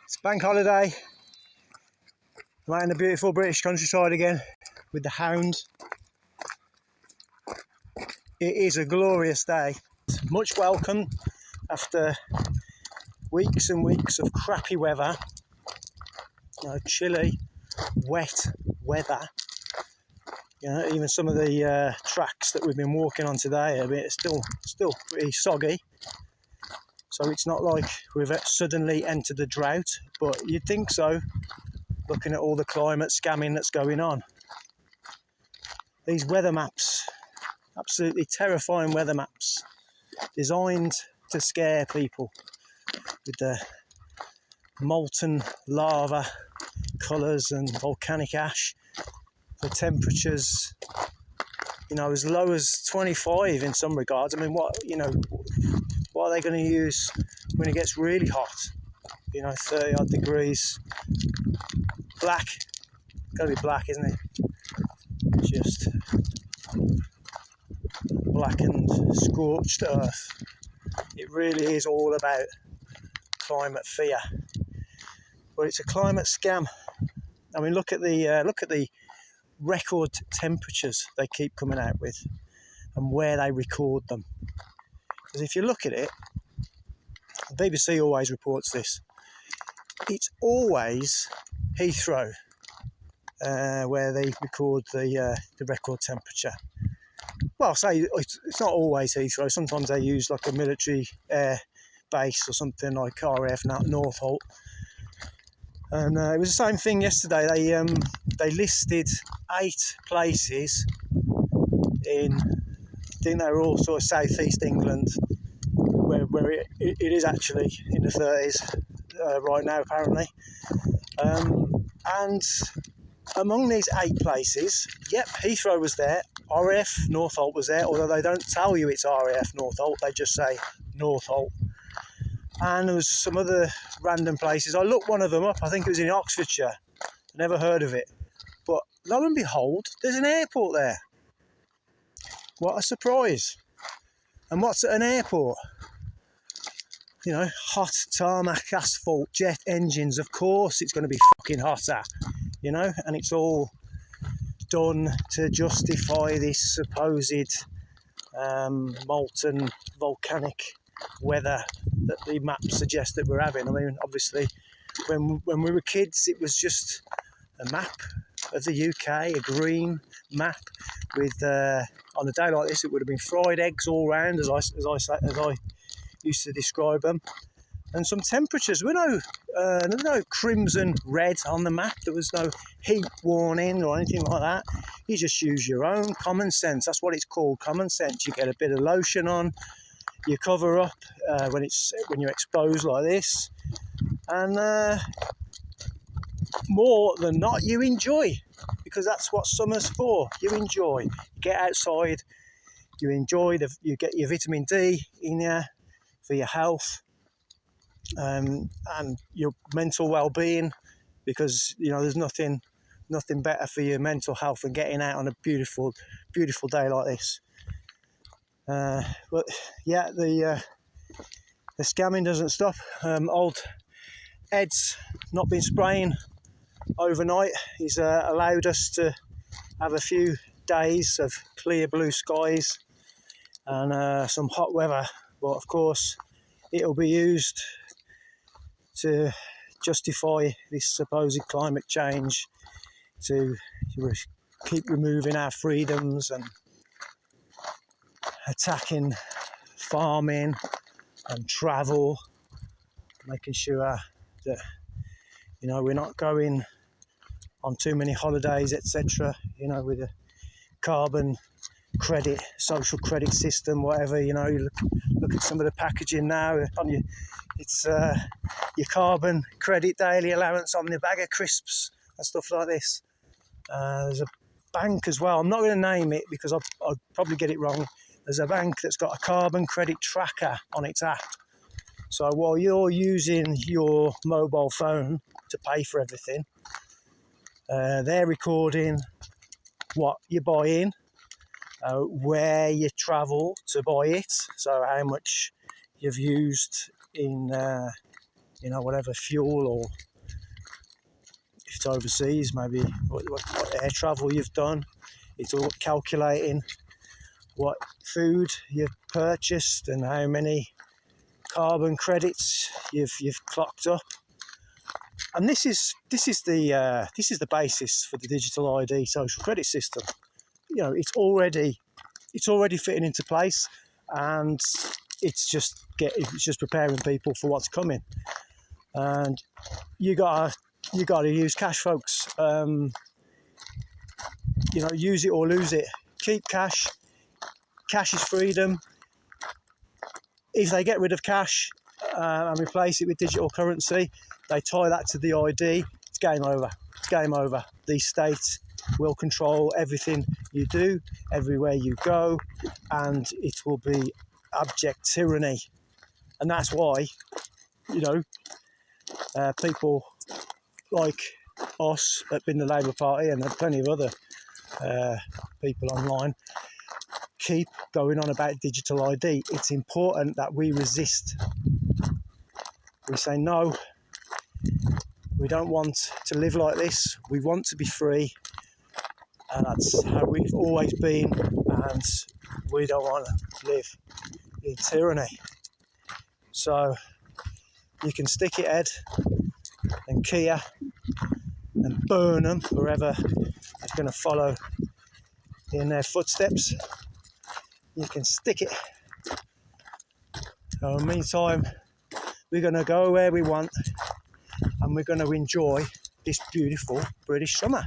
It's bank holiday. I'm out in the beautiful British countryside again with the hound. It is a glorious day. Much welcome after weeks and weeks of crappy weather. Chilly, wet weather. Even some of the tracks that we've been walking on today are still pretty soggy. So it's not like we've suddenly entered a drought, but you'd think so, looking at all the climate scamming that's going on. These weather maps, absolutely terrifying weather maps, designed to scare people with the molten lava colours and volcanic ash, the temperatures, as low as 25 in some regards. I mean, what are they going to use when it gets really hot? 30 odd degrees. Black. Got to be black, isn't it? Just blackened, scorched earth. It really is all about climate fear. But it's a climate scam. I mean, look at the record temperatures they keep coming out with and where they record them. Because if you look at it, the BBC always reports this. It's always Heathrow where they record the record temperature. Well, I'll say it's not always Heathrow. Sometimes they use like a military air base or something like RAF Northolt. And it was the same thing yesterday. They listed 8 places in, I think they were all sort of southeast England, where it is actually in the 30s right now apparently. And among these 8 places, yep, Heathrow was there, RAF Northolt was there, although they don't tell you it's RAF Northolt, they just say Northolt. And there was some other random places. I looked one of them up, I think it was in Oxfordshire. Never heard of it. But lo and behold, there's an airport there. What a surprise. And what's at an airport? Hot tarmac, asphalt, jet engines. Of course it's going to be fucking hotter. And it's all done to justify this supposed molten volcanic weather that the maps suggest that we're having. I mean, obviously, when we were kids, it was just a map of the UK, a green map with on a day like this, it would have been fried eggs all round, as I used to describe them, and some temperatures. There was no crimson red on the map. There was no heat warning or anything like that. You just use your own common sense. That's what it's called, common sense. You get a bit of lotion on. You cover up when you're exposed like this, and more than not, you enjoy, because that's what summer's for. You enjoy. You get outside. You enjoy. You get your vitamin D in you for your health and your mental well-being, because there's nothing better for your mental health than getting out on a beautiful day like this. But yeah, the scamming doesn't stop. Old Ed's not been spraying overnight. He's allowed us to have a few days of clear blue skies and some hot weather, but of course it'll be used to justify this supposed climate change, to keep removing our freedoms and attacking farming and travel, making sure that we're not going on too many holidays, etc. With a carbon credit, social credit system, whatever. You look at some of the packaging now on it's your carbon credit daily allowance on the bag of crisps and stuff like this. There's a bank as well. I'm not going to name it because I'll probably get it wrong. There's a bank that's got a carbon credit tracker on its app. So while you're using your mobile phone to pay for everything, they're recording what you're buying, where you travel to buy it, so how much you've used in you know, whatever fuel, or if it's overseas, maybe what air travel you've done. It's all calculating what food you've purchased and how many carbon credits you've clocked up. And this is the basis for the digital ID social credit system. You know, it's already fitting into place, and it's just preparing people for what's coming. And you gotta use cash, folks. You know, use it or lose it. Keep cash. Cash is freedom. If they get rid of cash and replace it with digital currency, they tie that to the ID, it's game over. It's game over. The state will control everything you do, everywhere you go, and it will be abject tyranny. And that's why, you know, people like us at Bin the Labour Party, and plenty of other people online, keep going on about digital ID. It's important that we resist. We say no, we don't want to live like this. We want to be free, and that's how we've always been, and we don't want to live in tyranny. So you can stick it, Ed and Kia, and burn them wherever is going to follow in their footsteps. You can stick it. So in the meantime, we're going to go where we want, and we're going to enjoy this beautiful British summer.